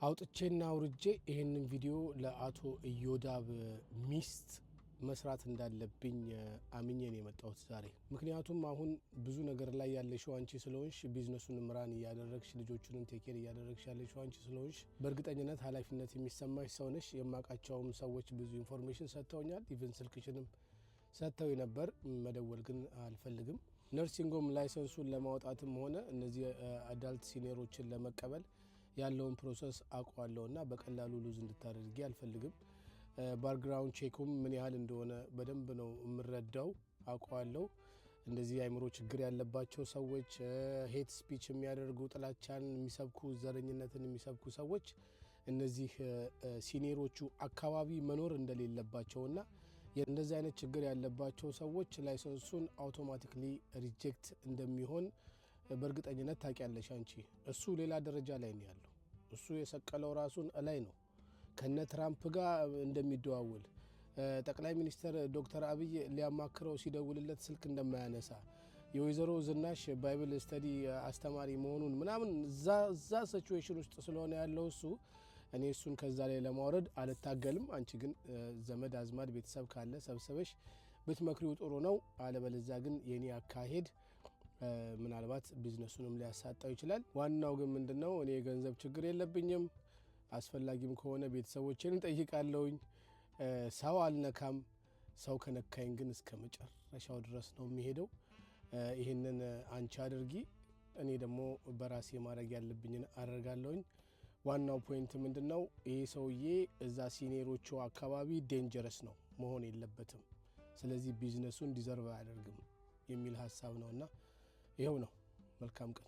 አውጥቼና አውርጄ ይሄንን ቪዲዮ ለአቶ ኢዮዳብ ሚስት መስራት እንዳለብኝ አምኜ ነው የመጣሁት ዛሬ። ምክንያቱም አሁን ብዙ ነገር ላይ ያለሽው አንቺ ስለሆንሽ ቢዝነሱን ምራን ያደረግሽ ልጆቹንም ቴኬር ያደረግሽ ያለሽው አንቺ ስለሆንሽ በእርግጠኝነት ኃላፊነት የሚሰማሽ ሰው ነሽ። የማቃቸውም ሰዎች ብዙ ኢንፎርሜሽን ሰጥተውኛል። ኢቭን ስልክሽንም ሰጥተው ነበር። መደወል ግን አልፈልግም። ነርሲንግ ላይሰንሱን ለማውጣትም ሆነ እነዚህ አዳልት ሲኒየሮችን ለመቀበል ያለውን ፕሮሰስ አቋለውና በቀላሉ ሉዝ እንድታደርጊ አልፈልግም። ባክግራውንድ ቼኩም ምን ያህል እንደሆነ በደንብ ነው የምረዳው አቋለው። እንደዚህ አይምሮ ችግር ያለባቸው ሰዎች ሄት ስፒች የሚያደርጉ ጥላቻን የሚሰብኩ ዘረኝነትን የሚሰብኩ ሰዎች እነዚህ ሲኒየሮቹ አካባቢ መኖር እንደሌለባቸውና እንደዚህ አይነት ችግር ያለባቸው ሰዎች ላይሰንሱን አውቶማቲካሊ ሪጀክት እንደሚሆን በእርግጠኝነት ታውቂያለሽ አንቺ። እሱ ሌላ ደረጃ ላይ ነው ያለው። እሱ የሰቀለው ራሱን ላይ ነው ከነ ትራምፕ ጋር እንደሚደዋወል ጠቅላይ ሚኒስትር ዶክተር አብይ ሊያማክረው ሲደውልለት ስልክ እንደማያነሳ የወይዘሮ ዝናሽ ባይብል ስተዲ አስተማሪ መሆኑን ምናምን እዛ ሲቹዌሽን ውስጥ ስለሆነ ያለው እሱ እኔ እሱን ከዛ ላይ ለማውረድ አልታገልም። አንቺ ግን ዘመድ አዝማድ ቤተሰብ ካለ ሰብስበሽ ብትመክሪው ጥሩ ነው። አለበለዚያ ግን የኔ አካሄድ ምናልባት ቢዝነሱንም ሊያሳጣው ይችላል። ዋናው ግን ምንድነው እኔ የገንዘብ ችግር የለብኝም። አስፈላጊም ከሆነ ቤተሰቦቼን ጠይቃለሁኝ። ሰው አልነካም። ሰው ከነካኝ ግን እስከ መጨረሻው ድረስ ነው የሚሄደው። ይሄንን አንቺ አድርጊ፣ እኔ ደግሞ በራሴ ማድረግ ያለብኝን አደርጋለሁኝ። ዋናው ፖይንት ምንድነው ይሄ ሰውዬ እዛ ሲኒየሮቹ አካባቢ ዴንጀረስ ነው መሆን የለበትም። ስለዚህ ቢዝነሱን ዲዘርቭ አያደርግም የሚል ሐሳብ ነውና ይሄው ነው። መልካም ቀን።